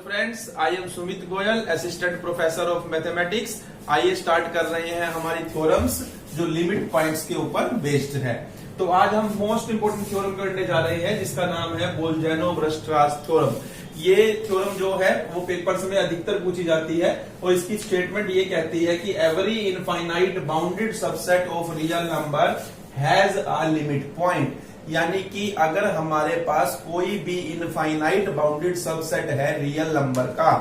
Friends, I am Sumit Goyal, assistant professor of mathematics. आइए start कर रहे हैं हमारी थ्योरम्स जो लिमिट पॉइंट्स के ऊपर बेस्ड है। तो आज हम मोस्ट इंपोर्टेंट थ्योरम करने जा रहे हैं जिसका नाम है बोल्जानो-वीरस्ट्रास थ्योरम। ये थ्योरम जो है वो पेपर्स में अधिकतर पूछी जाती है और इसकी स्टेटमेंट ये कहती है कि every infinite bounded subset of real number has a limit point. यानी कि अगर हमारे पास कोई भी इनफाइनाइट बाउंडेड सबसेट है रियल नंबर का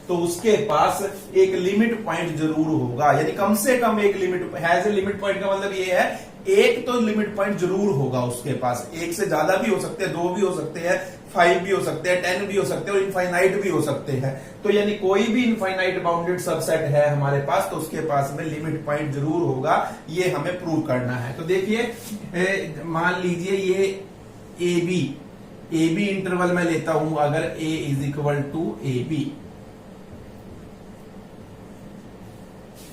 तो उसके पास एक लिमिट पॉइंट जरूर होगा। यानी कम से कम एक limit has a limit point का मतलब ये है एक तो लिमिट पॉइंट जरूर होगा उसके पास। एक से ज्यादा भी हो सकते हैं, दो भी हो सकते हैं, 5 भी हो सकते हैं, 10 भी हो सकते हैं और इनफाइनाइट भी हो सकते हैं। तो यानी कोई भी इनफाइनाइट बाउंडेड सबसेट है हमारे पास तो उसके पास में लिमिट पॉइंट जरूर होगा। ये हमें प्रूव करना है। तो देखिए, मान लीजिए ये ए बी इंटरवल में लेता हूं अगर a is equal to A B,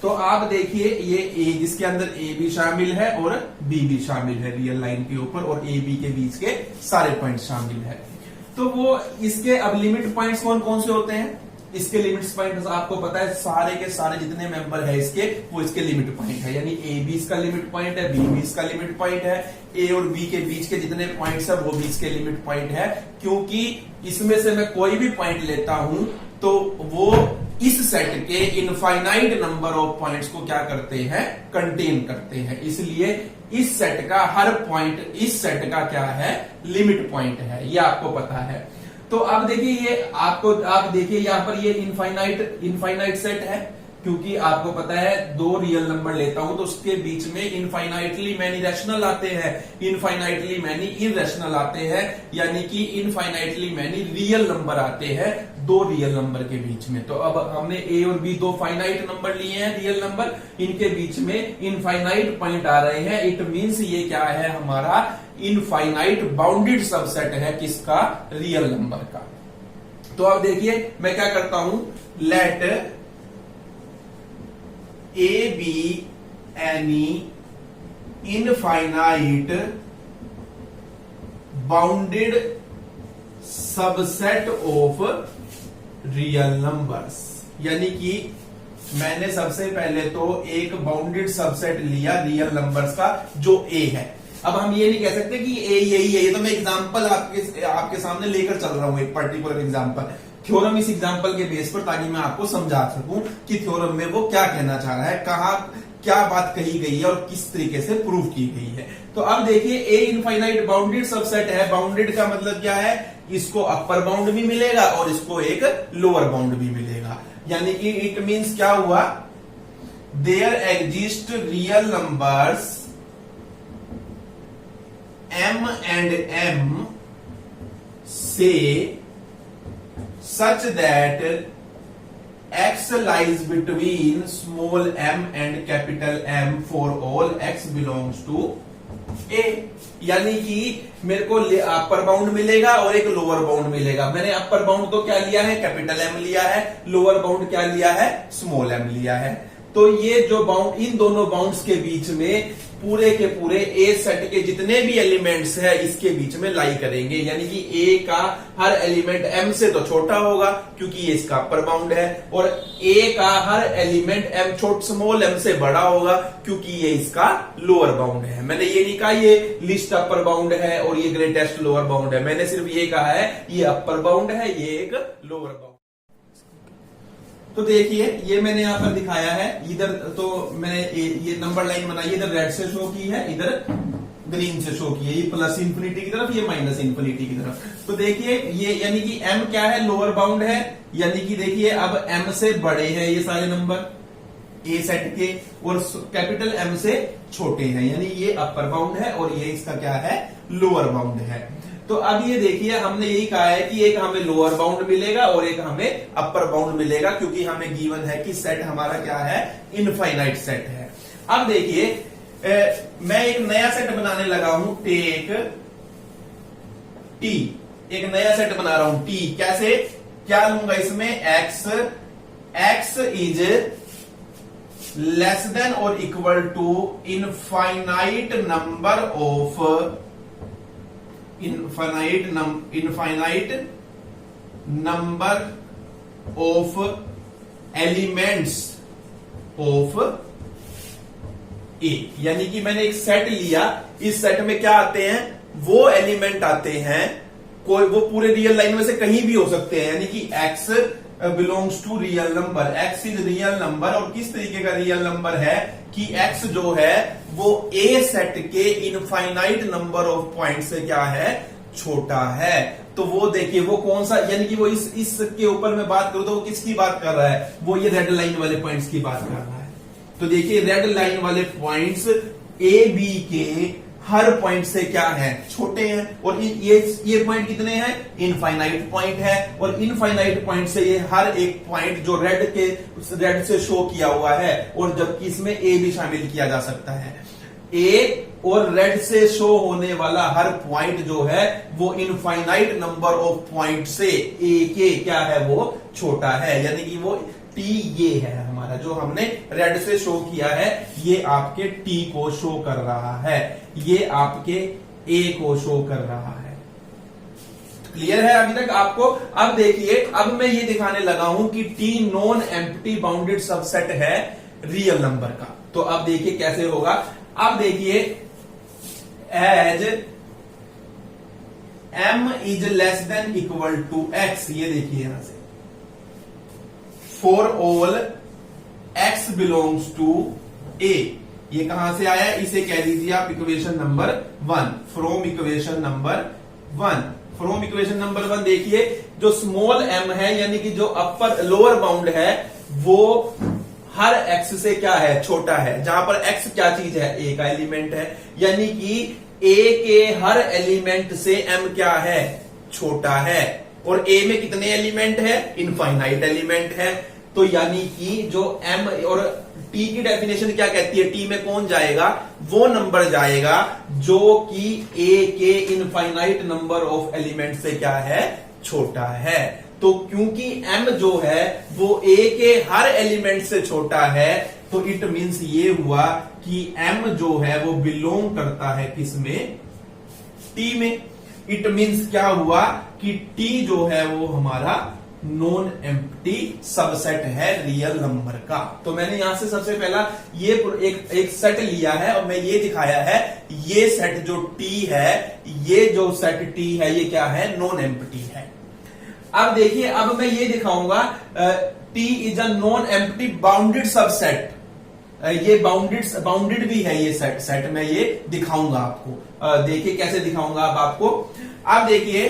तो आप देखिए ये ए जिसके अंदर ए भी शामिल है और बी भी शामिल है रियल लाइन के ऊपर और ए बी के बीच के सारे पॉइंट शामिल है। तो वो इसके अब लिमिट पॉइंट्स कौन कौन से होते हैं? इसके लिमिट पॉइंट्स आपको पता है सारे के सारे जितने मेंबर है इसके वो इसके लिमिट पॉइंट है। यानी ए बी इसका लिमिट पॉइंट है, बी इसका लिमिट पॉइंट है, ए और बी के बीच के जितने पॉइंट्स है वो भी इसके लिमिट पॉइंट है। क्योंकि इसमें से मैं कोई भी पॉइंट लेता हूं तो वो इस सेट के इनफाइनाइट नंबर ऑफ पॉइंट्स को क्या करते हैं, कंटेन करते हैं। इसलिए इस सेट का हर पॉइंट इस सेट का क्या है, लिमिट पॉइंट है। ये आपको पता है। तो अब देखिए ये आप देखिए यहां पर ये इनफाइनाइट सेट है क्योंकि आपको पता है दो रियल नंबर लेता हूं तो उसके बीच में इनफाइनाइटली मैनी रैशनल आते हैं, इनफाइनाइटली मैनी इररेशनल आते हैं। यानी कि इनफाइनाइटली मैनी रियल नंबर आते हैं दो रियल नंबर के बीच में। तो अब हमने ए और बी दो फाइनाइट नंबर लिए हैं रियल नंबर, इनके बीच में इनफाइनाइट पॉइंट आ रहे हैं। इट मींस ये क्या है, हमारा इनफाइनाइट बाउंडेड सबसेट है किसका, रियल नंबर का। तो अब देखिए मैं क्या करता हूं, let A B any infinite bounded subset of real numbers. यानी कि मैंने सबसे पहले तो एक बाउंडेड सबसेट लिया रियल नंबर्स का जो ए है। अब हम ये नहीं कह सकते कि ए यही है, ये तो मैं एग्जांपल आपके सामने लेकर चल रहा हूं, एक पर्टिकुलर एग्जांपल थ्योरम इस एग्जांपल के बेस पर, ताकि मैं आपको समझा सकूं कि थ्योरम में वो क्या कहना चाह रहा है, कहां क्या बात कही गई है और किस तरीके से प्रूव की गई है। तो अब देखिए ए इनफाइनाइट बाउंडेड सबसेट है। बाउंडेड का मतलब क्या है, इसको अपर बाउंड भी मिलेगा और इसको एक लोअर बाउंड भी मिलेगा। यानी कि इट मींस क्या हुआ, there exist real numbers m and m से such that x lies between small m and capital M for all x belongs to A। यानी कि मेरे को अपर बाउंड मिलेगा और एक लोअर बाउंड मिलेगा। मैंने अपर बाउंड तो क्या लिया है, कैपिटल M लिया है, लोअर बाउंड क्या लिया है, स्मॉल m लिया है। तो ये जो बाउंड, इन दोनों बाउंड्स के बीच में पूरे के पूरे ए सेट के जितने भी एलिमेंट्स है इसके बीच में लाई करेंगे। यानी कि ए का हर एलिमेंट m से तो छोटा होगा क्योंकि ये इसका अपर बाउंड है, और ए का हर एलिमेंट स्मॉल m से बड़ा होगा क्योंकि ये इसका लोअर बाउंड है। मैंने ये नहीं कहा ये लिस्ट अपर बाउंड है और ये ग्रेटेस्ट लोअर बाउंड है, मैंने सिर्फ ये कहा है ये अपर बाउंड है, ये एक लोअर बाउंड। तो देखिए ये मैंने यहां पर दिखाया है, इधर तो मैंने ये नंबर लाइन बनाई, इधर रेड से शो की है, इधर ग्रीन से शो की है, ये प्लस इंफिनिटी की तरफ, ये माइनस इंफिनिटी की तरफ। तो देखिए ये यानी कि m क्या है, लोअर बाउंड है। यानी कि देखिए अब m से बड़े हैं ये सारे नंबर ए सेट के और कैपिटल M से छोटे हैं, यानी ये अपर बाउंड है और ये इसका क्या है, लोअर बाउंड है। तो अब ये देखिए हमने यही कहा है कि एक हमें लोअर बाउंड मिलेगा और एक हमें अपर बाउंड मिलेगा क्योंकि हमें गिवन है कि सेट हमारा क्या है, इनफाइनाइट सेट है। अब देखिए मैं एक नया सेट बनाने लगा हूं, टेक टी, एक नया सेट बना रहा हूं टी। कैसे, क्या लूंगा इसमें, एक्स इज लेस देन और equal to infinite number of infinite number of elements of A, यानी कि मैंने एक सेट लिया, इस सेट में क्या आते हैं, वो एलिमेंट आते हैं, कोई वो पूरे रियल लाइन में से कहीं भी हो सकते हैं, यानी कि x belongs to real number, x is real number. और किस तरीके का रियल नंबर है कि x जो है वो ए सेट के इनफाइनाइट नंबर ऑफ पॉइंट से क्या है, छोटा है। तो वो देखिए वो कौन सा, यानी कि वो इस के ऊपर मैं बात करूं तो वो किसकी बात कर रहा है, वो ये रेड लाइन वाले पॉइंट्स की बात कर रहा है। तो देखिए रेड लाइन वाले पॉइंट्स ए बी के हर पॉइंट से क्या है, छोटे हैं। और ये पॉइंट कितने हैं, इनफाइनाइट पॉइंट है। और इनफाइनाइट पॉइंट से ये हर एक पॉइंट जो रेड से शो किया हुआ है, और जबकि इसमें ए भी शामिल किया जा सकता है, ए और रेड से शो होने वाला हर पॉइंट जो है वो इनफाइनाइट नंबर ऑफ पॉइंट से ए के क्या है, वो छोटा है। यानी कि वो टी ये है हमारा, जो हमने रेड से शो किया है, ये आपके टी को शो कर रहा है, ये आपके ए को शो कर रहा है। क्लियर है अभी तक आपको? अब देखिए, अब मैं ये दिखाने लगा हूं कि T non empty bounded subset है रियल नंबर का। तो अब देखिए कैसे होगा। अब देखिए, as m is less than equal to x, ये देखिए यहां से, for all x belongs to a, ये कहां से आया, इसे कह दीजिए आप equation number 1, from equation number 1। From equation number 1 देखिए, जो स्मॉल m है, यानी कि जो अपर लोअर बाउंड है, वो हर x से क्या है, छोटा है। जहां पर x क्या चीज है, a का एलिमेंट है, यानी कि a के हर एलिमेंट से m क्या है, छोटा है। और a में कितने एलिमेंट है, इनफाइनाइट एलिमेंट है। तो यानी कि जो m और t की डेफिनेशन क्या कहती है, t में कौन जाएगा, वो नंबर जाएगा जो कि a के इनफाइनाइट नंबर ऑफ एलिमेंट से क्या है, छोटा है। तो क्योंकि m जो है वो a के हर एलिमेंट से छोटा है, तो इट मींस ये हुआ कि m जो है वो बिलोंग करता है किसमें, t में। इट मींस क्या हुआ कि t जो है वो हमारा नॉन एम्प्टी सबसेट है रियल नंबर का। तो मैंने यहां से सबसे पहला ये एक सेट लिया है और मैं ये दिखाया है, ये सेट जो t है, ये जो सेट t है, ये क्या है, नॉन एम्प्टी है। अब देखिए, अब मैं ये दिखाऊंगा t is a non empty bounded subset. ये बाउंडेड भी है ये सेट मैं ये दिखाऊंगा आपको। देखिए कैसे दिखाऊंगा अब आपको। अब देखिए,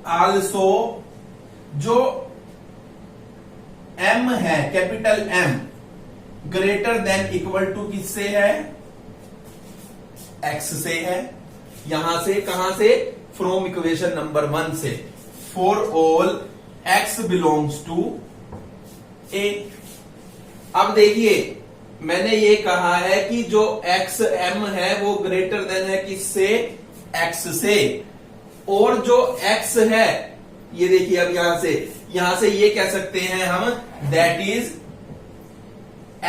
आल्सो जो m है, capital M greater than equal to किससे है, x से है। यहां से कहां से, फ्रॉम इक्वेशन नंबर 1 से, for all x belongs to a। अब देखिए, मैंने ये कहा है कि जो x m है वो ग्रेटर देन है किससे, x से। और जो x है, ये देखिए, अब यहां से ये कह सकते हैं हम, that is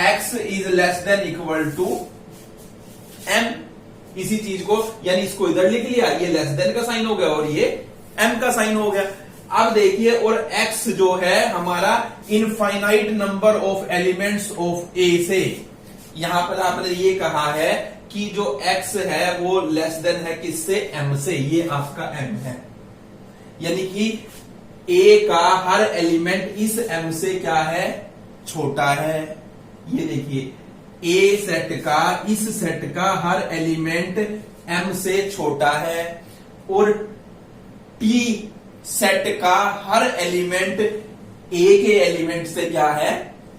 x is less than equal to m। इसी चीज को, यानी इसको इधर लिख लिया, ये लेस देन का साइन हो गया और ये m का साइन हो गया। अब देखिए, और x जो है हमारा infinite number of elements of a से। यहां पर आपने ये कहा है कि जो x है वो लेस देन है किससे, m से। ये आपका m है, यानी कि a का हर एलिमेंट इस m से क्या है, छोटा है। ये देखिए, a सेट का, इस सेट का हर एलिमेंट m से छोटा है, और t सेट का हर एलिमेंट a के एलिमेंट से क्या है,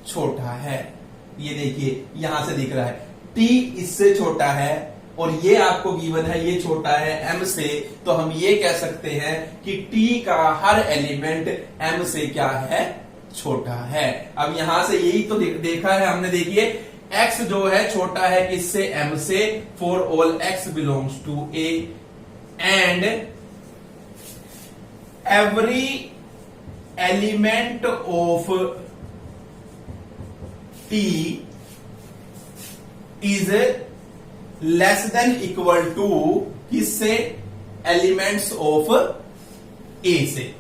छोटा है। ये देखिए यहां से दिख रहा है, t इससे छोटा है और ये आपको गिवन है, ये छोटा है m से। तो हम ये कह सकते हैं कि t का हर एलिमेंट m से क्या है, छोटा है। अब यहां से यही तो देखा है हमने। देखिए, x जो है छोटा है किससे, m से, for all x belongs to a, and every element of t is less than equal to किससे, एलिमेंट्स ऑफ a से।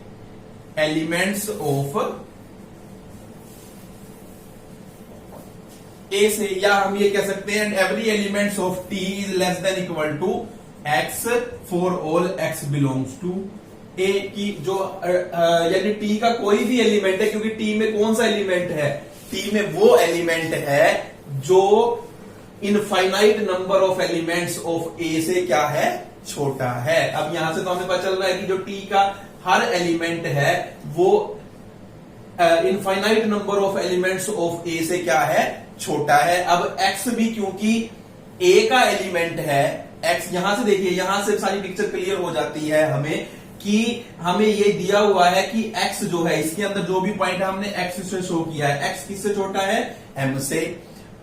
एलिमेंट्स ऑफ ए से, या हम ये कह सकते हैं every elements of T is less than equal to x for all x belongs to A की जो यानी टी का कोई भी एलिमेंट है, क्योंकि टी में कौन सा एलिमेंट है, टी में वो एलिमेंट है जो infinite number of elements of A से क्या है, छोटा है। अब यहां से तो हमें पता चल रहा है कि जो टी का हर एलिमेंट है वो infinite number of elements of A से क्या है, छोटा है। अब एक्स भी क्योंकि ए का एलिमेंट है, एक्स यहां से देखिए, यहां से सारी पिक्चर क्लियर हो जाती है हमें कि हमें ये दिया हुआ है कि एक्स जो है, इसके अंदर जो भी पॉइंट है हमने एक्स से शो किया है, एक्स किससे छोटा है, एम से।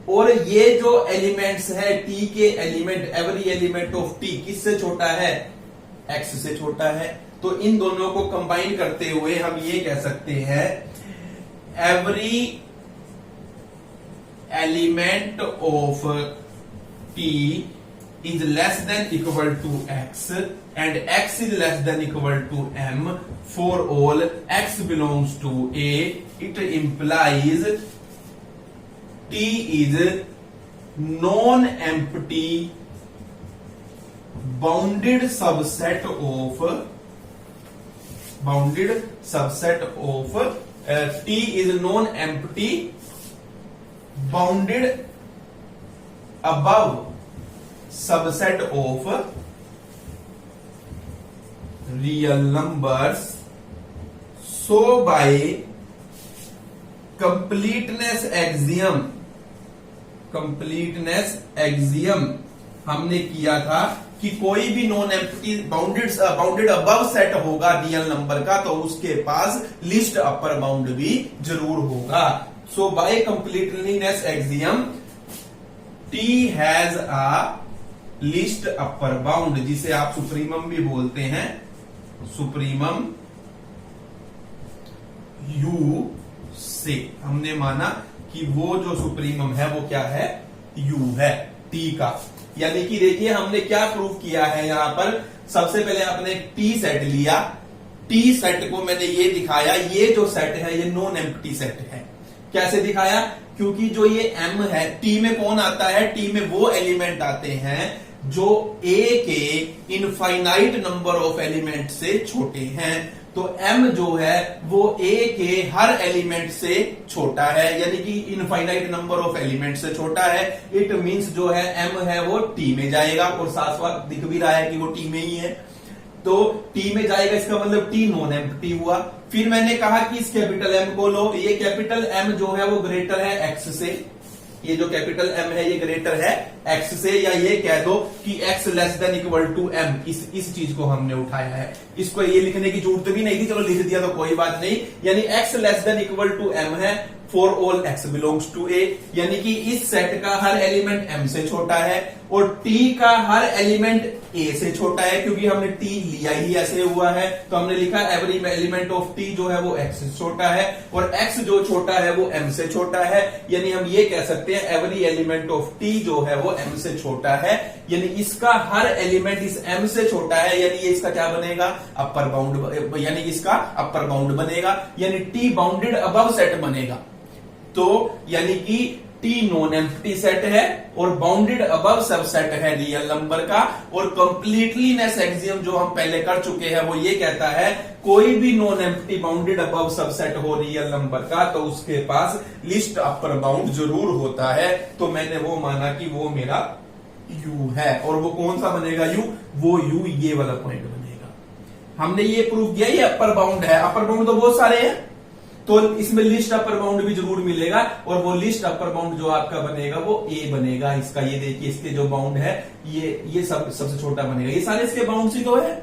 और ये जो एलिमेंट्स है टी के element, every element of T किससे छोटा है, एक्स से छोटा है। तो इन दोनों को कंबाइन करते हुए हम ये कह सकते हैं every element of T is less than equal to x and x is less than equal to m for all x belongs to A. It implies T is non-empty bounded subset of T is non-empty bounded above subset of real numbers. So by completeness axiom हमने किया था कि कोई भी non empty bounded above set होगा real number का, तो उसके पास लिस्ट अपर बाउंड भी जरूर होगा। So by completeness axiom T has a least upper bound, जिसे आप सुप्रीमम भी बोलते हैं, सुप्रीमम यू से हमने माना कि वो जो सुप्रीमम है वो क्या है, यू है टी का। यानी कि देखिए हमने क्या प्रूव किया है यहां पर, सबसे पहले आपने टी सेट लिया, टी सेट को मैंने ये दिखाया, ये जो सेट है ये नॉन एम्प्टी सेट है। कैसे दिखाया, क्योंकि जो ये एम है, टी में कौन आता है, टी में वो एलिमेंट आते हैं जो ए के इनफाइनाइट नंबर ऑफ एलिमेंट से छोटे हैं। तो m जो है वो a के हर एलिमेंट से छोटा है, यानी कि इनफाइनाइट नंबर ऑफ एलिमेंट से छोटा है। इट मींस जो है m है वो t में जाएगा, और साथ साथ दिख भी रहा है कि वो t में ही है, तो t में जाएगा, इसका मतलब t नॉन एम्प्टी हुआ। फिर मैंने कहा कि इस कैपिटल M को लो, ये कैपिटल M जो है वो ग्रेटर है x से, ये जो कैपिटल M है ये ग्रेटर है x से, या ये कह दो कि x less than equal to m, इस चीज को हमने उठाया है। इसको ये लिखने की जरूरत भी नहीं थी, चलो लिख दिया तो कोई बात नहीं। यानी x less than equal to m है for all x belongs to a, यानी कि इस सेट का हर एलिमेंट m से छोटा है और t का हर एलिमेंट a से छोटा है, क्योंकि हमने t लिया ही ऐसे हुआ है, तो हमने लिखा एवरी एलिमेंट ऑफ t जो है वो x से छोटा है, और x जो छोटा है वो m से छोटा है। यानी हम ये कह सकते हैं एवरी एलिमेंट ऑफ t जो है वो m से छोटा है, यानी इसका हर एलिमेंट इस m से छोटा है, यानी ये इसका क्या बनेगा, अपर बाउंड, यानी इसका अपर बाउंड बनेगा, यानी t बाउंडेड अबव सेट बनेगा। तो यानी कि T नॉन एम्प्टी सेट है और बाउंडेड अबव सबसेट है रियल नंबर का। और कंप्लीटलीनेस एक्सियम जो हम पहले कर चुके हैं वो ये कहता है कोई भी non empty bounded above subset हो रियल नंबर का तो उसके पास लिस्ट अपर बाउंड जरूर होता है। तो मैंने वो माना कि वो मेरा U है, और वो कौन सा बनेगा U, वो U ये वाला पॉइंट बनेगा। हमने ये प्रूव किया ये अपर बाउंड है, अपर बाउंड तो बहुत सारे हैं, तो इसमें लिस्ट अपर बाउंड भी जरूर मिलेगा, और वो लिस्ट अपर बाउंड जो आपका बनेगा वो ए बनेगा इसका। ये देखिए इसके जो बाउंड है ये सबसे छोटा बनेगा, ये सारे इसके बाउंड ही तो है,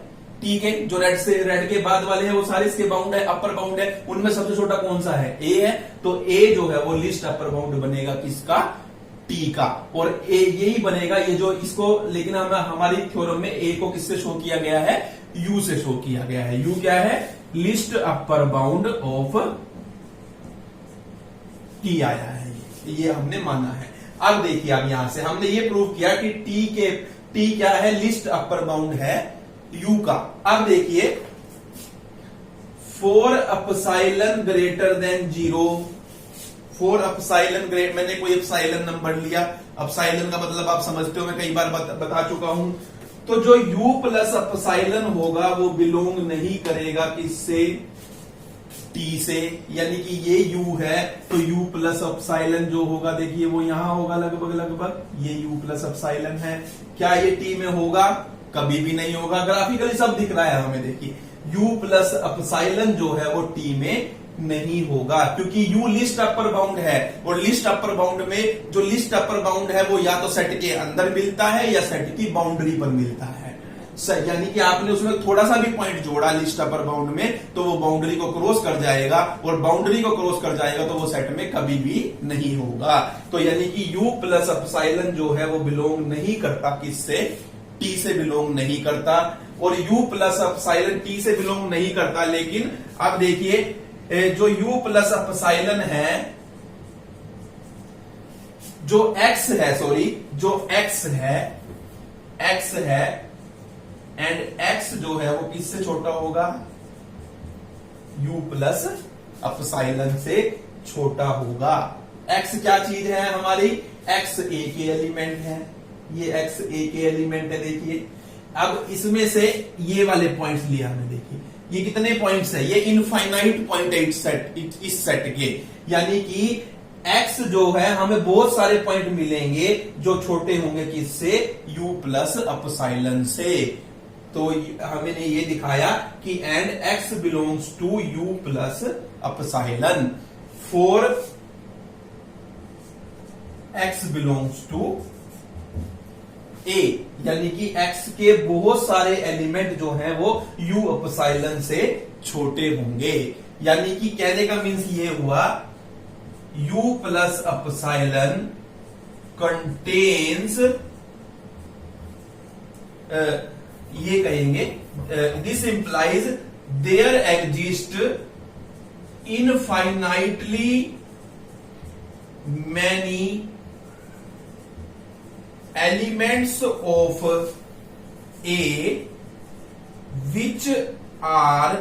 ठीक है, जो रेड के बाद वाले हैं वो सारे इसके बाउंड है, अपर बाउंड है, उनमें सबसे छोटा कौन सा है, ए है, तो ए जो है वो लिस्ट अपर बाउंड बनेगा किसका, टी का, और ए यही बनेगा ये जो इसको, लेकिन हमारी थ्योरम में ए को किससे शो किया गया है, यू से शो किया गया है। यू क्या है, list upper bound of T आया है, ये हमने माना है। अब देखिए अब यहां से हमने ये प्रूव किया कि टी क्या है, लिस्ट अपर बाउंड है यू का। अब देखिए for epsilon greater than 0, for epsilon great, मैंने कोई अपसाइलन नंबर लिया, अपसाइलन का मतलब आप समझते हो, मैं कई बार बता चुका हूं। तो जो u प्लस अपसाइलन होगा वो बिलोंग नहीं करेगा किससे, t से, यानी कि ये u है तो u प्लस अपसाइलन जो होगा, देखिए वो यहां होगा लगभग लगभग, ये u प्लस अपसाइलन है। क्या ये t में होगा? कभी भी नहीं होगा। ग्राफिकली सब दिख रहा है हमें, देखिए u प्लस अपसाइलन जो है वो t में नहीं होगा, क्योंकि u लिस्ट अपर बाउंड है, और लिस्ट अपर बाउंड में जो लिस्ट अपर बाउंड है वो या तो सेट के अंदर मिलता है या सेट की बाउंड्री पर मिलता है। यानी कि आपने उसमें थोड़ा सा भी पॉइंट जोड़ा लिस्ट अपर बाउंड में तो वो बाउंड्री को क्रॉस कर जाएगा, और बाउंड्री को क्रॉस कर जाएगा तो वो सेट में कभी भी नहीं होगा। तो यानी कि u प्लस अपसाइलन जो है वो बिलोंग नहीं करता किससे, t से बिलोंग नहीं करता, और u प्लस अपसाइलन t से बिलोंग नहीं करता। लेकिन अब देखिए जो u प्लस अपसाइलन है, जो x है, सॉरी जो x है एंड x जो है वो किससे छोटा होगा, u प्लस अपसाइलन से छोटा होगा। x क्या चीज है हमारी, x a के एलिमेंट है, ये x a के एलिमेंट है। देखिए अब इसमें से ये वाले पॉइंट्स लिए हमने, देखिए ये कितने पॉइंट्स है, ये इनफाइनाइट पॉइंट है इस सेट के, यानी कि x जो है हमें बहुत सारे पॉइंट मिलेंगे जो छोटे होंगे किससे, u प्लस अपसाइलन से। तो हमने ये दिखाया कि and x belongs to u plus epsilon, for x belongs to a, यानी कि x के बहुत सारे एलिमेंट जो हैं वो u अपसाइलन से छोटे होंगे। यानी कि कहने का मीन्स ये हुआ u प्लस अपसाइलन कंटेन्स, ये कहेंगे this implies there exist infinitely many elements of A which are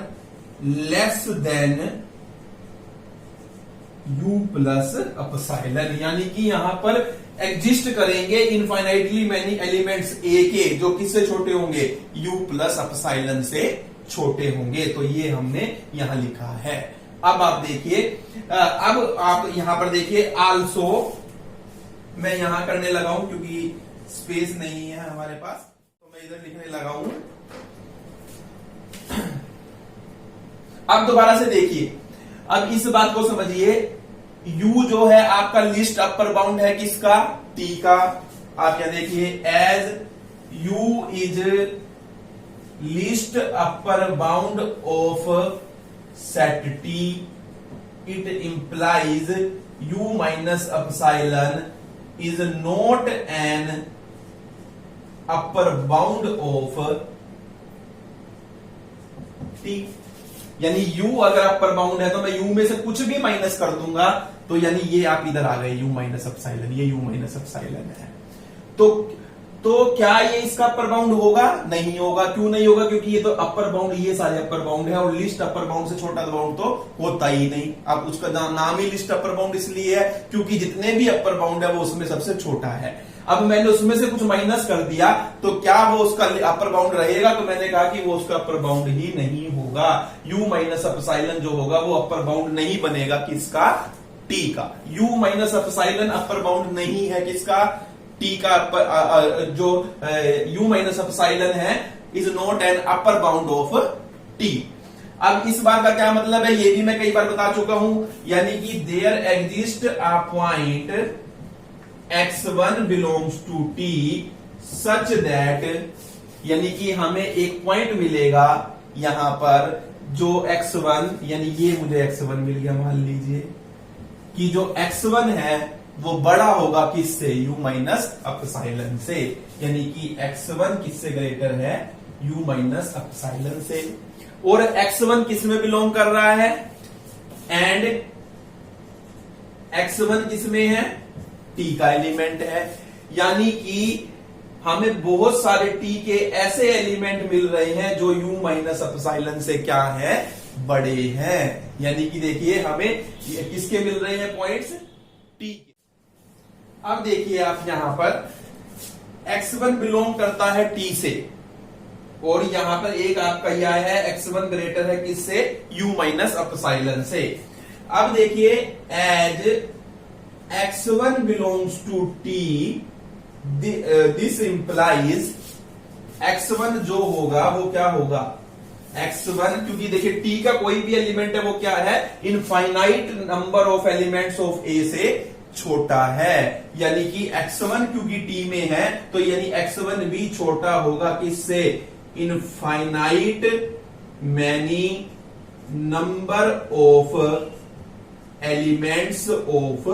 less than u plus epsilon, यानी कि यहां पर एग्जिस्ट करेंगे इनफाइनाइटली मैनी एलिमेंट्स A के, जो किससे छोटे होंगे, u प्लस अपसाइलन से छोटे होंगे। तो ये हमने यहां लिखा है। अब आप देखिए, अब आप यहां पर देखिए आल्सो, मैं यहां करने लगा हूं क्योंकि स्पेस नहीं है हमारे पास, तो मैं इधर लिखने लगा हूं। अब दोबारा से देखिए, अब इस बात को समझिए, u जो है आपका लिस्ट अपर बाउंड है किसका, t का। आप यहां देखिए as u is least upper bound of set t, it implies u minus epsilon is not an upper bound of t, यानी u अगर अपर बाउंड है तो मैं u में से कुछ भी माइनस कर दूंगा, तो यानी ये आप इधर आ गए u माइनस अपसाइलन, ये u माइनस अपसाइलन है। तो क्या ये इसका अपर बाउंड होगा, नहीं होगा। क्यों नहीं होगा, क्योंकि ये तो अपर बाउंड, ये सारे अपर बाउंड है, और लिस्ट अपर बाउंड से छोटा बाउंड तो होता ही नहीं। अब उसका नाम ही लिस्ट अपर बाउंड इसलिए है क्योंकि जितने भी अपर बाउंड है वो उसमें सबसे छोटा है। अब मैंने उसमें से कुछ माइनस कर दिया तो क्या वो उसका अपर बाउंड रहेगा, तो मैंने कहा कि वो उसका अपर बाउंड ही नहीं होगा। u माइनस अपसाइलन जो होगा वो अपर बाउंड नहीं बनेगा किसका, t का। u minus epsilon upper bound नहीं है किसका, t का। जो u माइनस अपसाइलन है is not an upper bound of t। अब इस बात का क्या मतलब है, ये भी मैं कई बार बता चुका हूं, यानी कि there exist a point x1 belongs to t such that, यानी कि हमें एक पॉइंट मिलेगा यहां पर जो x1, यानी ये मुझे x1 मिल गया, मान लीजिए कि जो x1 है वो बड़ा होगा किससे, u माइनस अपसाइलन से, यानी कि x1 किससे ग्रेटर है, u माइनस अपसाइलन से। और x1 किस में बिलोंग कर रहा है, एंड x1 किस में है, t का एलिमेंट है। यानी कि हमें बहुत सारे t के ऐसे एलिमेंट मिल रहे हैं जो u माइनस अपसाइलन से क्या है, बड़े हैं। यानी कि देखिए हमें किसके मिल रहे हैं पॉइंट्स, टी के। अब देखिए आप यहां पर x1 बिलोंग करता है टी से, और यहां पर एक आपका यह है x1 ग्रेटर है किससे, u माइनस अपसाइलन से। अब देखिए as x1 belongs to t, this implies x1 जो होगा वो क्या होगा, x1, क्योंकि देखिए t का कोई भी एलिमेंट है वो क्या है, infinite number of elements of a से छोटा है। यानी कि x1 क्योंकि t में है तो यानी x1 भी छोटा होगा किससे, infinite many number of elements of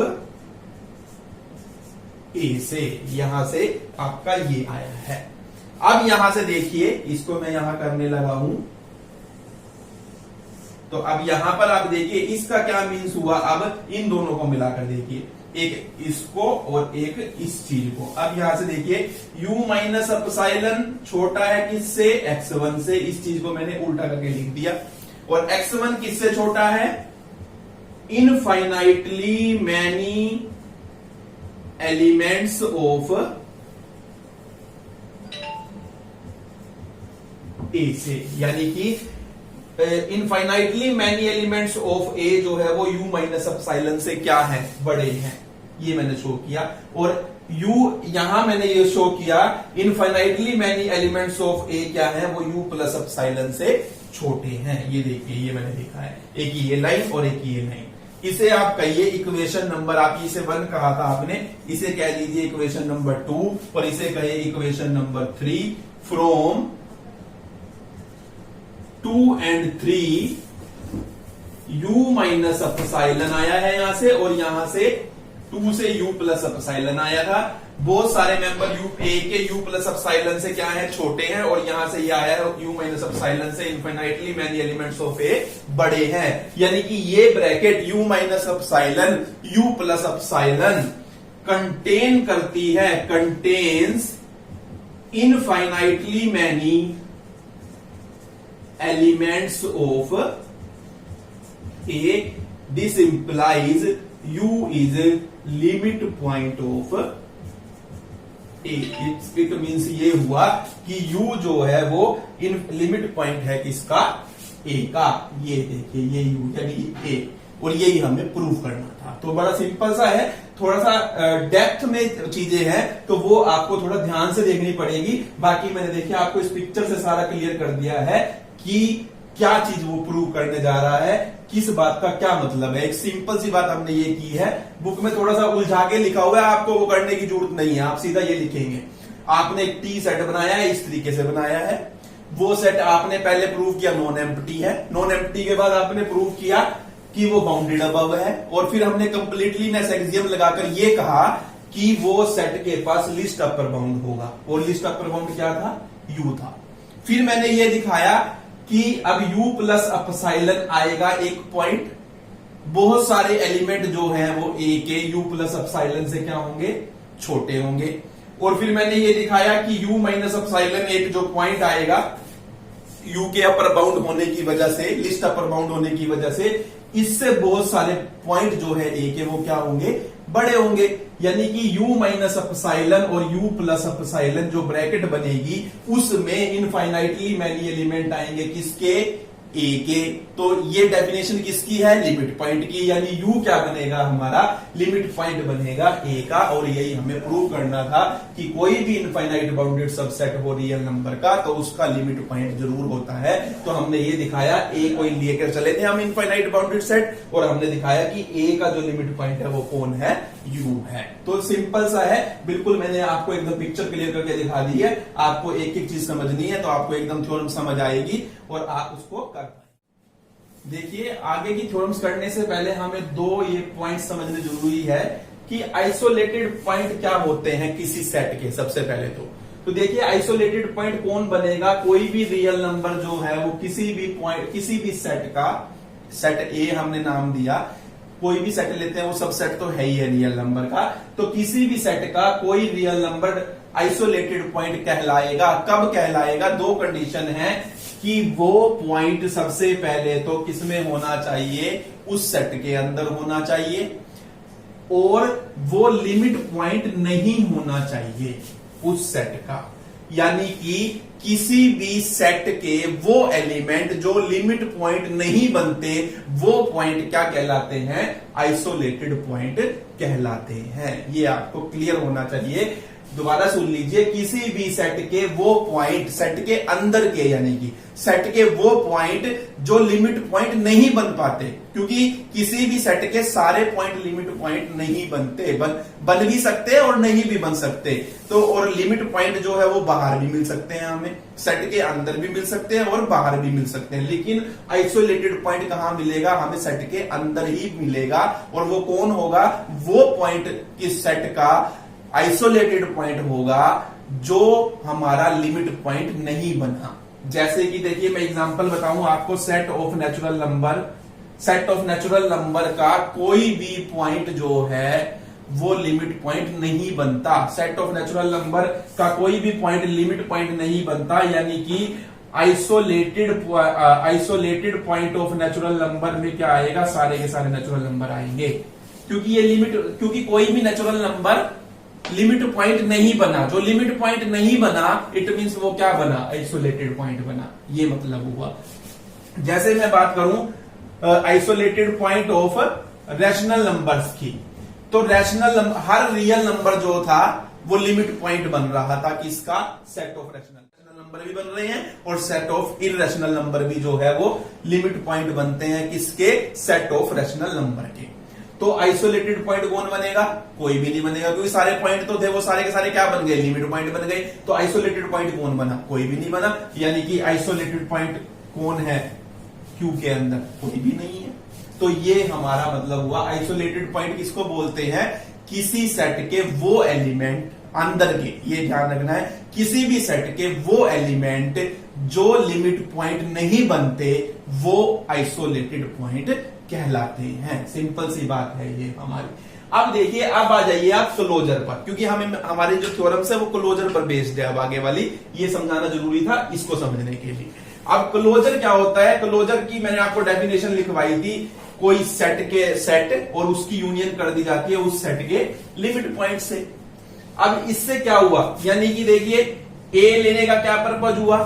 A से। यहां से आपका ये आया है। अब यहां से देखिए इसको मैं यहां करने लगा हूं, तो अब यहां पर आप देखिए इसका क्या मीन्स हुआ। अब इन दोनों को मिलाकर देखिए, एक इसको और एक इस चीज को। अब यहां से देखिए u माइनस अपसाइलन छोटा है किससे, x1 से। इस चीज को मैंने उल्टा करके लिख दिया। और x1 किससे छोटा है, infinitely many elements of A से। यानी कि इनफाइनाइटली मैनी एलिमेंट्स ऑफ ए जो है वो u माइनस अपसाइलन से क्या है, बड़े हैं। ये मैंने शो किया। और u यहां मैंने ये शो किया इनफाइनाइटली मैनी एलिमेंट्स ऑफ ए क्या है, वो u प्लस अपसाइलन से छोटे हैं। ये देखिए ये मैंने लिखा है, एक ये लाइन और एक ये लाइन। इसे आप कहिए इक्वेशन नंबर, आप इसे 1 कहा था आपने, इसे कह लीजिए इक्वेशन नंबर 2 और इसे कहिए equation number 3। From 2 and 3 u minus epsilon आया है यहां से, और यहां से 2 से u प्लस अपसाइलन आया था। बहुत सारे मेंबर a के u प्लस अपसाइलन से क्या है, छोटे हैं। और यहां से ये आया है u माइनस अपसाइलन से infinitely many elements of a बड़े हैं। यानी कि ये bracket u minus epsilon u plus epsilon contain करती है, contains infinitely many elements of a। This implies u is limit point of a। It means ये हुआ कि u जो है वो इन लिमिट पॉइंट है किसका, a का। ये देखिए ये u यानी a, और यही हमें प्रूव करना था। तो बड़ा सिंपल सा है, थोड़ा सा डेप्थ में चीजें हैं तो वो आपको थोड़ा ध्यान से देखनी पड़ेगी। बाकी मैंने देखिए आपको इस पिक्चर से सारा क्लियर कर दिया है कि क्या चीज वो प्रूव करने जा रहा है, किस बात का क्या मतलब है। एक सिंपल सी बात हमने ये की है। बुक में थोड़ा सा उलझा के लिखा हुआ है, आपको वो करने की जरूरत नहीं है, आप सीधा ये लिखेंगे। आपने एक टी सेट बनाया है, इस तरीके से बनाया है। वो सेट आपने पहले प्रूव किया नॉन एम्प्टी है, नॉन एम्प्टी के बाद आपने प्रूव किया कि वो बाउंडेड अबव है, और फिर हमने कंप्लीटलीनेस एक्सियम लगाकर ये कहा कि वो सेट के पास लिस्ट अपर बाउंड होगा, और लिस्ट अपर बाउंड क्या था, u था। फिर मैंने ये दिखाया कि अब u प्लस अपसाइलन आएगा एक पॉइंट, बहुत सारे एलिमेंट जो हैं वो a के u प्लस अपसाइलन से क्या होंगे, छोटे होंगे। और फिर मैंने ये दिखाया कि u माइनस अपसाइलन एक जो पॉइंट आएगा u के अपर बाउंड होने की वजह से, लिस्ट अपर बाउंड होने की वजह से, इससे बहुत सारे पॉइंट जो है a के वो क्या होंगे, बड़े होंगे। यानी कि u माइनस अपसाइलन और u प्लस अपसाइलन जो ब्रैकेट बनेगी उसमें इनफाइनाइटली मैनी एलिमेंट आएंगे किसके, a के। तो ये डेफिनेशन किसकी है, लिमिट पॉइंट की। यानी u क्या बनेगा हमारा, लिमिट पॉइंट बनेगा a का। और यही हमें प्रूव करना था कि कोई भी इनफाइनाइट बाउंडेड सबसेट हो रियल नंबर का तो उसका लिमिट पॉइंट जरूर होता है। तो हमने ये दिखाया, a को लेकर चले थे हम इनफाइनाइट बाउंडेड सेट, और हमने दिखाया कि a का जो लिमिट पॉइंट है वो कौन है, u है। तो सिंपल सा है, बिल्कुल मैंने आपको एकदम पिक्चर क्लियर करके दिखा दी है। आपको एक एक चीज समझनी है तो आपको एकदम थ्योरम समझ आएगी और आप उसको कर पाएंगे। देखिए आगे की थ्योरम्स करने से पहले हमें दो ये पॉइंट समझने जरूरी है कि आइसोलेटेड पॉइंट क्या होते हैं किसी सेट के। सबसे पहले तो देखिए आइसोलेटेड पॉइंट कौन बनेगा, कोई भी रियल नंबर जो है वो किसी भी पॉइंट, किसी भी सेट का, सेट ए हमने नाम दिया, कोई भी सेट लेते हैं वो सब सेट तो है ही है रियल नंबर का। तो किसी भी सेट का कोई रियल नंबर आइसोलेटेड पॉइंट कहलाएगा। कब कहलाएगा, दो कंडीशन है कि वो पॉइंट सबसे पहले तो किसमें होना चाहिए, उस सेट के अंदर होना चाहिए, और वो लिमिट पॉइंट नहीं होना चाहिए उस सेट का। यानी कि किसी भी सेट के वो एलिमेंट जो लिमिट पॉइंट नहीं बनते, वो पॉइंट क्या कहलाते हैं, आइसोलेटेड पॉइंट कहलाते हैं। ये आपको क्लियर होना चाहिए। दोबारा सुन लीजिए, किसी भी सेट के वो पॉइंट, सेट के अंदर के, यानी कि सेट के वो पॉइंट जो लिमिट पॉइंट नहीं बन पाते, क्योंकि किसी भी सेट के सारे पॉइंट लिमिट पॉइंट नहीं बनते, बन भी सकते हैं और नहीं भी बन सकते। तो और लिमिट पॉइंट जो है वो बाहर भी मिल सकते हैं, हमें सेट के अंदर भी मिल सकते हैं और बाहर भी मिल सकते हैं। लेकिन आइसोलेटेड पॉइंट कहां मिलेगा, हमें सेट के अंदर ही मिलेगा। और वो कौन होगा, वो पॉइंट किस सेट का आइसोलेटेड पॉइंट होगा जो हमारा लिमिट पॉइंट नहीं बना। जैसे कि देखिए, मैं एग्जांपल बताऊं आपको, set of natural number, set of natural number का कोई भी पॉइंट जो है वो लिमिट पॉइंट नहीं बनता। सेट ऑफ नेचुरल नंबर का कोई भी पॉइंट लिमिट पॉइंट नहीं बनता, यानी कि isolated point of natural number में क्या आएगा, सारे के सारे नेचुरल नंबर आएंगे। क्योंकि ये क्योंकि कोई भी नेचुरल नंबर लिमिट पॉइंट नहीं बना। जो लिमिट पॉइंट नहीं बना, इट मींस वो क्या बना, आइसोलेटेड पॉइंट बना। ये मतलब हुआ। जैसे मैं बात करूं isolated point of rational numbers की, तो रैशनल नंबर, हर रियल नंबर जो था वो लिमिट पॉइंट बन रहा था किसका, सेट ऑफ रैशनल नंबर भी बन रहे हैं, और सेट ऑफ इररेशनल नंबर भी जो है वो लिमिट पॉइंट बनते हैं किसके, सेट ऑफ रैशनल नंबर के। तो आइसोलेटेड पॉइंट कौन बनेगा, कोई भी नहीं बनेगा, क्योंकि सारे पॉइंट तो थे, वो सारे के सारे क्या बन गए, लिमिट पॉइंट बन गए। तो आइसोलेटेड पॉइंट कौन बना, कोई भी नहीं बना। यानी कि आइसोलेटेड पॉइंट कौन है, क्यू के अंदर कोई भी नहीं है। तो ये हमारा मतलब हुआ। आइसोलेटेड पॉइंट किसको बोलते हैं, किसी सेट के वो एलिमेंट अंदर के, ये ध्यान रखना है, किसी भी सेट के वो एलिमेंट जो लिमिट पॉइंट नहीं बनते, वो आइसोलेटेड पॉइंट कहलाते हैं। सिंपल सी बात है ये हमारी। अब देखिए, अब आ जाइए आप क्लोजर पर, क्योंकि हमें हमारे जो थ्योरम्स है वो क्लोजर पर बेस्ड है। अब आगे वाली ये समझाना जरूरी था इसको समझने के लिए। अब क्लोजर क्या होता है, क्लोजर की मैंने आपको डेफिनेशन लिखवाई थी, कोई सेट और उसकी यूनियन कर दी जाती है उस सेट के लिमिट पॉइंट से। अब इससे क्या हुआ, यानी कि देखिए, ए लेने का क्या पर्पज हुआ,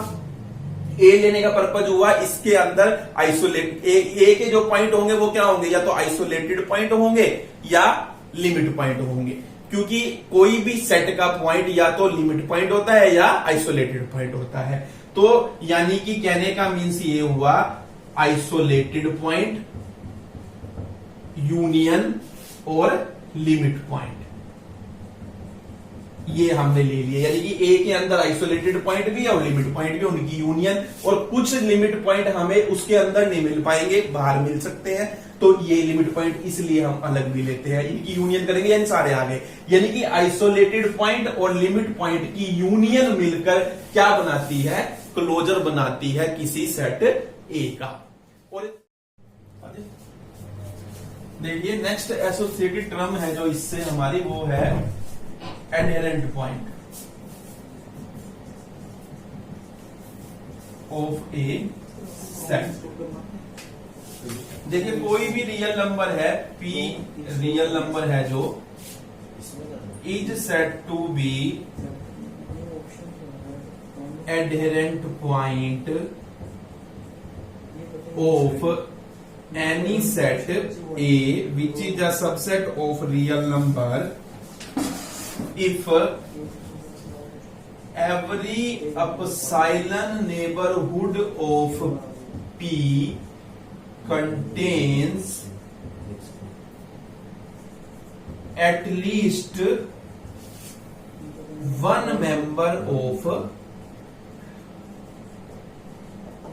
ए लेने का पर्पज हुआ, इसके अंदर आइसोलेट ए के जो पॉइंट होंगे वो क्या होंगे, या तो आइसोलेटेड पॉइंट होंगे या लिमिट पॉइंट होंगे। क्योंकि कोई भी सेट का पॉइंट या तो लिमिट पॉइंट होता है या आइसोलेटेड पॉइंट होता है। तो यानी कि कहने का मीन्स ये हुआ, आइसोलेटेड पॉइंट, यूनियन और लिमिट पॉइंट, ये हमने ले लिया। यानी कि ए के अंदर आइसोलेटेड पॉइंट भी और लिमिट पॉइंट भी, उनकी यूनियन, और कुछ लिमिट पॉइंट हमें उसके अंदर नहीं मिल पाएंगे, बाहर मिल सकते हैं। तो ये लिमिट पॉइंट इसलिए हम अलग भी लेते हैं, इनकी यूनियन करेंगे, यानी सारे आ गए। यानी कि आइसोलेटेड पॉइंट और लिमिट पॉइंट की यूनियन मिलकर क्या बनाती है, क्लोजर बनाती है किसी सेट ए का। और देखिए, नेक्स्ट एसोसिएटेड टर्म है जो इससे हमारी, वो है adherent point of a set. देखिए, कोई भी रियल नंबर है, पी रियल नंबर है जो is said to be adherent point of any set A which is a subset of real number if every epsilon neighborhood of P contains at least one member of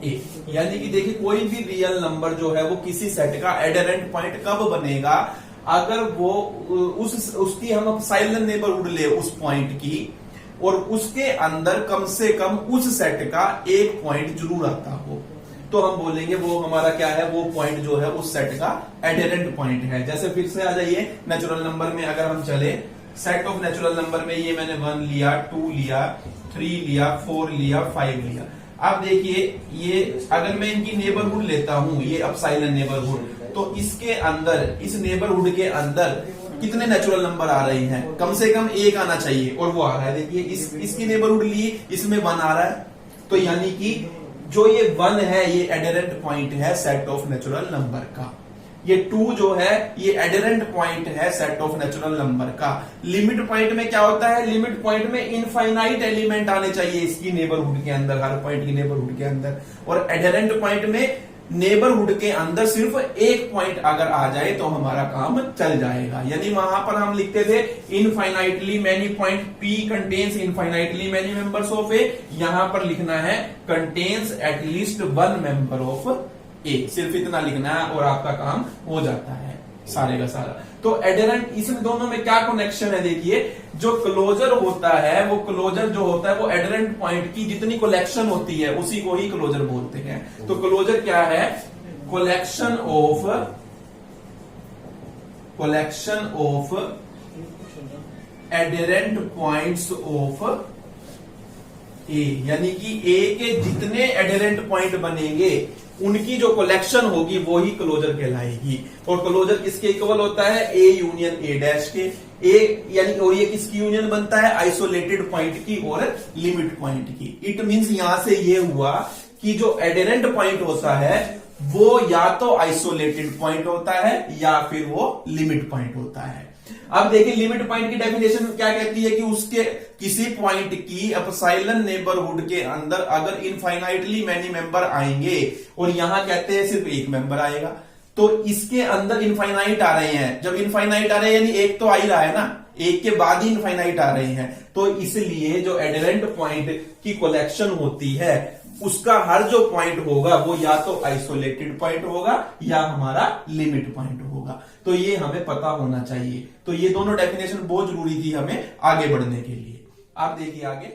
A। यानी कि देखिए, कोई भी real number जो है वो किसी set का एडहेरेंट पॉइंट कब बनेगा, अगर वो उसकी हम एप्सिलॉन नेबरहुड ले उस पॉइंट की, और उसके अंदर कम से कम उस सेट का एक पॉइंट जरूर आता हो, तो हम बोलेंगे वो हमारा क्या है, वो पॉइंट जो है उस सेट का एडहेरेंट पॉइंट है। जैसे फिर से आ जाइए, नेचुरल नंबर में अगर हम चले, सेट ऑफ नेचुरल नंबर में ये मैंने 1 लिया, 2 लिया, 3 लिया, 4 लिया, 5 लिया। अब देखिए ये अगर मैं इनकी नेबरहुड लेता हूं, ये अपसाइलन नेबरहुड, तो इसके अंदर, इस नेबरहुड के अंदर कितने नेचुरल नंबर आ रहे हैं? कम से कम एक आना चाहिए और वो आ रहा है। देखिए इसकी नेबरहुड ली, इसमें 1 आ रहा है, तो यानी कि जो ये 1 है ये एडेरेंट पॉइंट है सेट ऑफ नेचुरल नंबर का। ये 2 जो है ये एडेरेंट पॉइंट है सेट ऑफ नेचुरल नंबर का। लिमिट पॉइंट में क्या होता है? लिमिट पॉइंट में इनफाइनाइट एलिमेंट आने चाहिए इसकी नेबरहुड के अंदर, हर पॉइंट की नेबरहुड के अंदर। और एडेरेंट पॉइंट में नेबरहुड के अंदर सिर्फ एक पॉइंट अगर आ जाए तो हमारा काम चल जाएगा। यानी वहां पर हम लिखते थे infinitely many point P contains infinitely many members of A, यहां पर लिखना है contains at least 1 member of A। सिर्फ इतना लिखना है और आपका काम हो जाता है सारे का सारा। तो एडेरेंट, इसमें दोनों में क्या कनेक्शन है? देखिए जो क्लोजर होता है, वो क्लोजर जो होता है वो एडेरेंट पॉइंट की जितनी कलेक्शन होती है उसी को ही क्लोजर बोलते हैं। तो क्लोजर क्या है? Collection of adherent points of A, यानी कि ए के जितने एडेरेंट पॉइंट बनेंगे उनकी जो कलेक्शन होगी वो ही क्लोजर कहलाएगी। और क्लोजर किसके इक्वल होता है? ए यूनियन ए डैश के। ए यानी, और ये किसकी यूनियन बनता है? आइसोलेटेड पॉइंट की और लिमिट पॉइंट की। इट मींस यहां से ये हुआ कि जो एडेरेंट पॉइंट होता है वो या तो आइसोलेटेड पॉइंट होता है या फिर वो लिमिट पॉइंट होता है। अब देखिए लिमिट पॉइंट की डेफिनेशन क्या कहती है कि उसके किसी पॉइंट की अपसाइलन नेबरहुड के अंदर अगर इनफाइनाइटली मैनी मेंबर आएंगे, और यहां कहते हैं सिर्फ एक मेंबर आएगा, तो इसके अंदर इनफाइनाइट आ रहे हैं। जब इनफाइनाइट आ रहे हैं यानी एक तो आ ही रहा है ना, एक के बाद ही इनफाइनाइट आ रहे हैं, तो इसलिए जो एडेरेंट पॉइंट की कलेक्शन होती है उसका हर जो पॉइंट होगा वो या तो आइसोलेटेड पॉइंट होगा या हमारा लिमिट पॉइंट होगा। तो ये हमें पता होना चाहिए। तो ये दोनों डेफिनेशन बहुत जरूरी थी हमें आगे बढ़ने के लिए। आप देखिए आगे,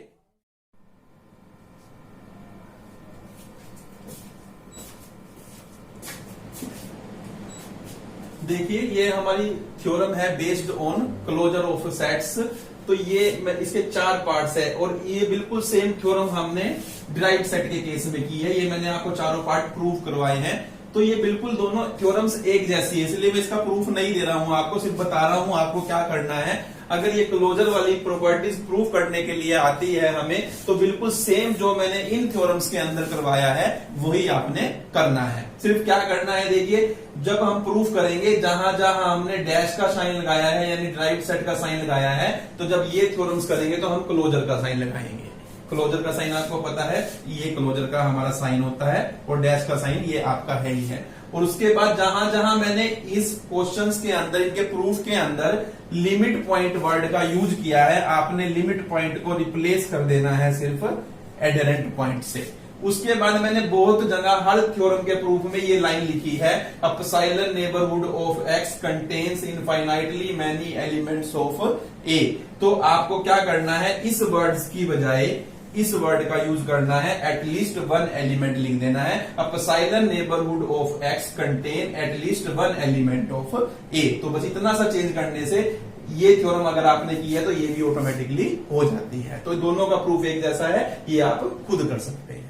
देखिए ये हमारी थ्योरम है based on closure of sets. तो ये इसके 4 पार्ट्स है और ये बिल्कुल सेम थ्योरम हमने डिराइव्ड सेट के केस में की है। ये मैंने आपको चारों पार्ट प्रूव करवाए हैं। तो ये बिल्कुल दोनों थ्योरम्स एक जैसी है, इसलिए मैं इसका प्रूफ नहीं दे रहा हूं आपको, सिर्फ बता रहा हूं आपको क्या करना है। अगर ये क्लोजर वाली प्रॉपर्टीज प्रूव करने के लिए आती है हमें, तो बिल्कुल सेम जो मैंने इन थ्योरम्स के अंदर करवाया है वही आपने करना है। सिर्फ क्या करना है, देखिए जब हम प्रूफ करेंगे जहां जहां हमने डैश का साइन लगाया है यानी डिराइव्ड सेट का साइन लगाया है, तो जब ये थ्योरम्स करेंगे तो हम क्लोजर का साइन लगाएंगे। क्लोजर का साइन आपको पता है, ये क्लोजर का हमारा साइन होता है और डैश का साइन ये आपका है ही है। और उसके बाद जहां जहां मैंने इस क्वेश्चंस के अंदर, इनके प्रूफ के अंदर लिमिट पॉइंट वर्ड का यूज किया है, आपने लिमिट पॉइंट को रिप्लेस कर देना है सिर्फ एडेरेंट पॉइंट से। उसके बाद मैंने बहुत जगह हर थ्योरम के प्रूफ में ये लाइन लिखी है, epsilon neighbourhood of x contains infinitely many elements of A. तो आपको क्या करना है, इस वर्ड्स की बजाय इस वर्ड का यूज करना है, एटलीस्ट 1 एलिमेंट लिख देना है। Epsilon neighbourhood of x contain at least 1 element of A. तो बस इतना सा चेंज करने से ये थ्योरम अगर आपने की है तो ये भी ऑटोमेटिकली हो जाती है। तो दोनों का प्रूफ एक जैसा है, ये आप खुद कर सकते हैं।